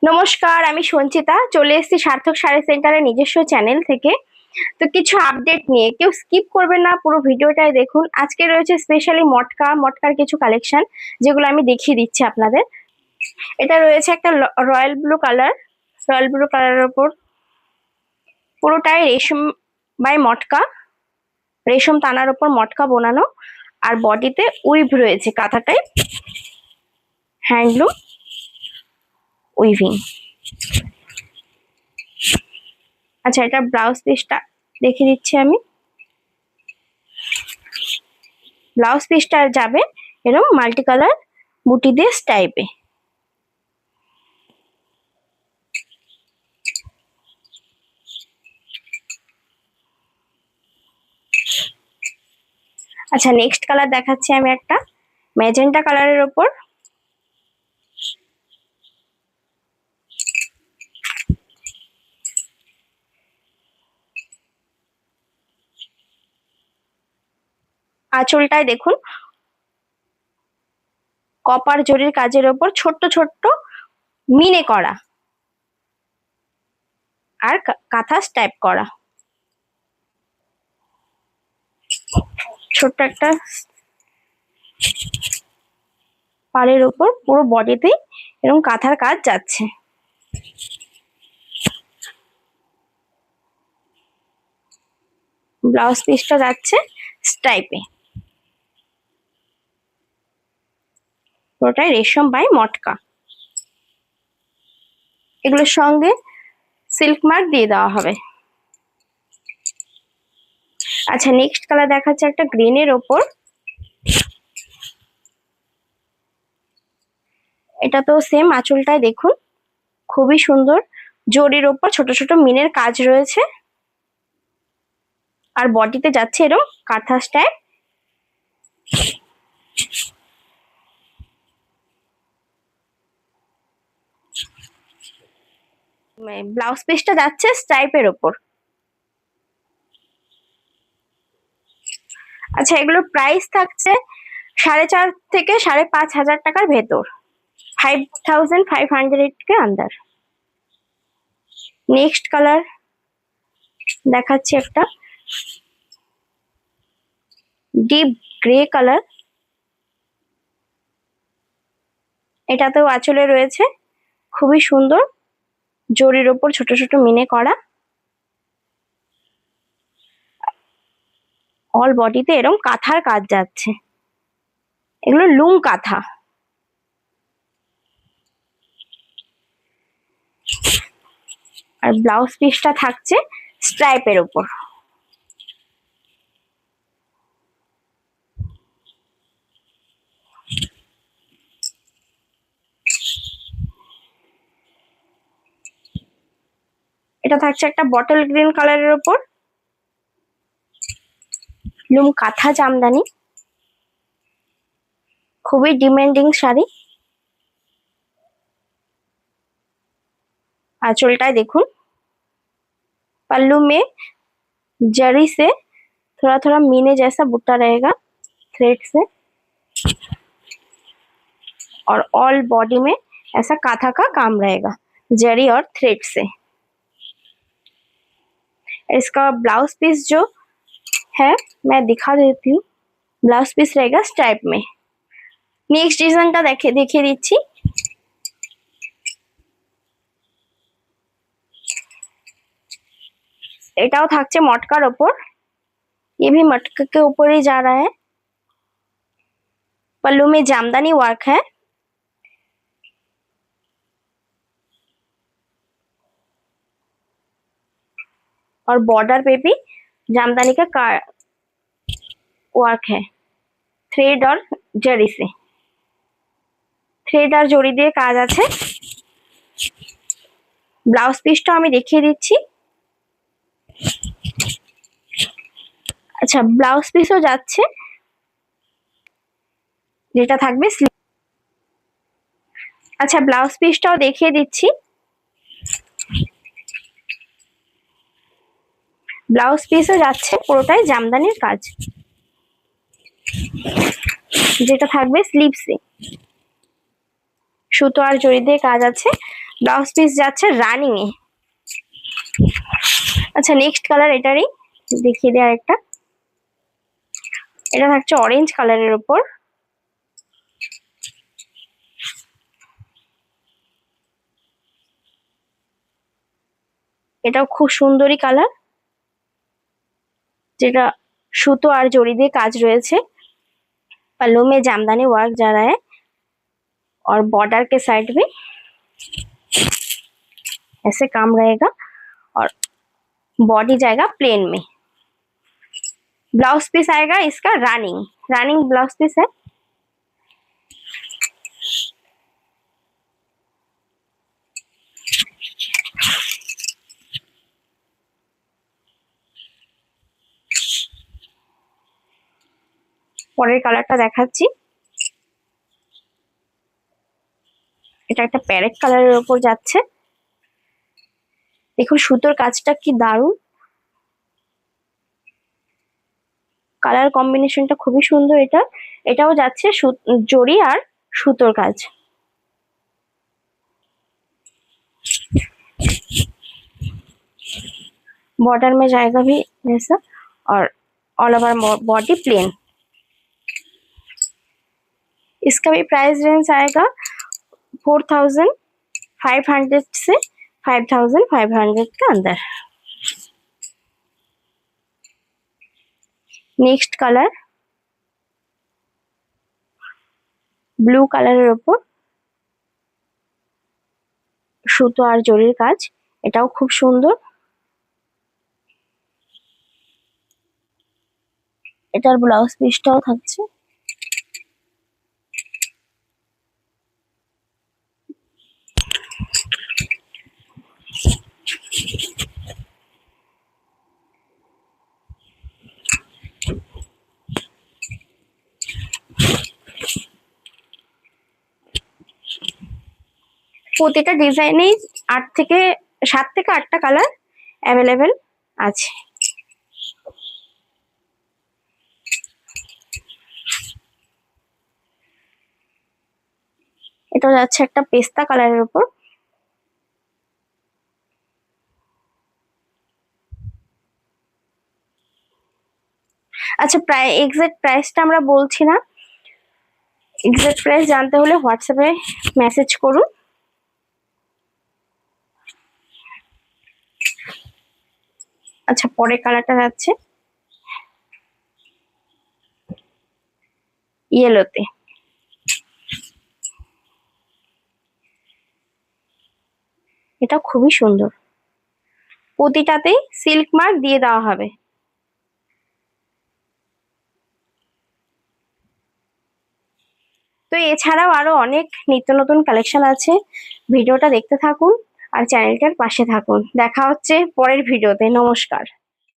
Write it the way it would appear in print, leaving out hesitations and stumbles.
নমস্কার, আমি সঞ্চিতা চলে এসেছি সার্থক শাড়ি সেন্টারের নিজস্ব চ্যানেল থেকে। তো কিছু আপডেট নিয়ে কেউ স্কিপ করবেন না, পুরো ভিডিওটাই দেখুন। আজকে রয়েছে স্পেশালি মটকার কিছু কালেকশন, যেগুলো আমি দেখিয়ে দিচ্ছি আপনাদের। এটা রয়েছে একটা রয়্যাল ব্লু কালারের ওপর পুরোটাই রেশম বাই মটকা, রেশম তানার ওপর মটকা বোনানো, আর বডিতে উইভ রয়েছে কাঁথা টাইপ, হ্যান্ডলুম উইভিং। আচ্ছা, এটা ব্লাউজ পিসটা দেখিয়ে দিচ্ছি আমি। ব্লাউজ পিসটা যাবে এরকম মাল্টি কালার বুটি দিয়ে টাইপে। আচ্ছা, নেক্সট কালার দেখাচ্ছি আমি একটা ম্যাজেন্টা কালারের ওপর। আঁচলটায় দেখুন কপার জরির কাজের ওপর ছোট্ট ছোট্ট মিনে করা আর কাঁথা টাইপ করা, ছোট্ট একটা পাড়ের ওপর পুরো বডিতে এরকম কাঁথার কাজ যাচ্ছে। ব্লাউজ পিসটা যাচ্ছে স্টাইপে, পুরোটাই রেশম বাই মটকা। এগুলোর সঙ্গে সিল্ক মার্ক দিয়ে দেওয়া হবে। আচ্ছা, নেক্সট কালার দেখাচ্ছে একটা গ্রিনের ওপর। এটা তো সেম, আঁচলটায় দেখুন খুবই সুন্দর জরির ওপর ছোট ছোট মিনের কাজ রয়েছে, আর বডিতে যাচ্ছে এরকম কাঁথা স্টাইল। ব্লাউজ পিসটা যাচ্ছে স্ট্রাইপের ওপর। আচ্ছা, এগুলোর প্রাইস থাকছে 4.5 থেকে 5,500 টাকার ভেতর, 5,500 के अंदर। নেক্সট কালার দেখাচ্ছি একটা ডিপ গ্রে কালার। এটাতেও আঁচলে রয়েছে খুবই সুন্দর জরির ওপর ছোট ছোট মিনে করা, অল বডিতে এরকম কাঁথার কাজ যাচ্ছে। এগুলো লুম কাঁথা। আর ব্লাউজ পিসটা থাকছে স্ট্রাইপের ওপর। এটা থাকছে একটা বটল গ্রিন কালারের ওপর লুম কাঁথা জামদানি, খুবই ডিমান্ডিং শাড়ি। आंचलटाय देखून पल्लू में जरी से थोड़ा थोड़ा मीने जैसा बुट्टा रहेगा थ्रेड से, और ऑल बॉडी में ऐसा काथा का काम रहेगा जरी और थ्रेड से। इसका ब्लाउज पीस जो है मैं दिखा देती हूँ। ब्लाउज पीस रहेगा स्ट्राइप में। नेक्स्ट डिजाइनটা দেখিয়ে দিচ্ছি। एटाओ থাকছে मटकार ऊपर, ये भी मटका के ऊपर ही जा रहा है। पल्लू में जामदानी वर्क है, और बॉर्डर पे भी जामदानी का वर्क है थ्रेड और जरी से। थ्रेड और जरी दिए काज आछे। ब्लाउज पिसटा आमी देখিয়ে দিচ্ছি। আচ্ছা, ব্লাউজ পিসও যাচ্ছে যেটা থাকবে স্লিভ। আচ্ছা, ব্লাউজ পিসটাও দেখিয়ে দিচ্ছি। ব্লাউজ পিসও যাচ্ছে পুরোটাই জামদানির কাজ, যেটা থাকবে স্লিভসে সুতো আর জড়ি দিয়ে কাজ আছে। ব্লাউজ পিস যাচ্ছে রানিং এ। আচ্ছা নেক্সট কালার এটারই দেখিয়ে দেয় আরেকটা। এটা থাকছে অরেঞ্জ কালারের উপর। এটাও খুব সুন্দরী কালার, যেটা সুতো আর জড়ি দিয়ে কাজ রয়েছে। पल्लू में जामदानी वर्क जा रहा है और बॉर्डर के साइड में ऐसे काम रहेगा और बॉडी जाएगा प्लेन में। ब्लाउज पीस आएगा इसका रनिंग, रनिंग ब्लाउज पीस है। পরের কালারটা দেখাচ্ছি। এটা একটা প্যারেট কালারের উপর যাচ্ছে। দেখুন সুতোর কাজটা কি দারুণ, কালার কম্বিনেশনটা খুবই সুন্দর। এটাও যাচ্ছে জড়ি আর সুতোর কাজ। बॉर्डर में जाएगा भी ऐसा और ऑल ओवर बॉडी प्लेन। इसका भी प्राइस रेंज आएगा 4500 से 5500 के अंदर। नेक्स्ट कलर ब्लू কালারের উপর সুতো আর জরির কাজ, এটাও খুব সুন্দর। এটার ব্লাউজ পিসটাও থাকছে। প্রতিটা ডিজাইনেই 7 থেকে 8টা কালার অ্যাভেলেবেল আছে। এটা যাচ্ছে একটা পেস্তা কালারের উপর। আচ্ছা এক্সাক্ট প্রাইসটা আমরা বলছি না, এক্সাক্ট প্রাইস জানতে হলে হোয়াটসঅ্যাপে মেসেজ করুন। আচ্ছা পরের কালারটা যাচ্ছে ইয়েলোতে। এটা খুবই সুন্দর, প্রতিটাতেই সিল্ক মার্ক দিয়ে দেওয়া হবে। তো এছাড়াও আরো অনেক নিত্য নতুন কালেকশন আছে, ভিডিওটা দেখতে থাকুন আর চ্যানেলটার পাশে থাকুন। দেখা হচ্ছে পরের ভিডিওতে। নমস্কার।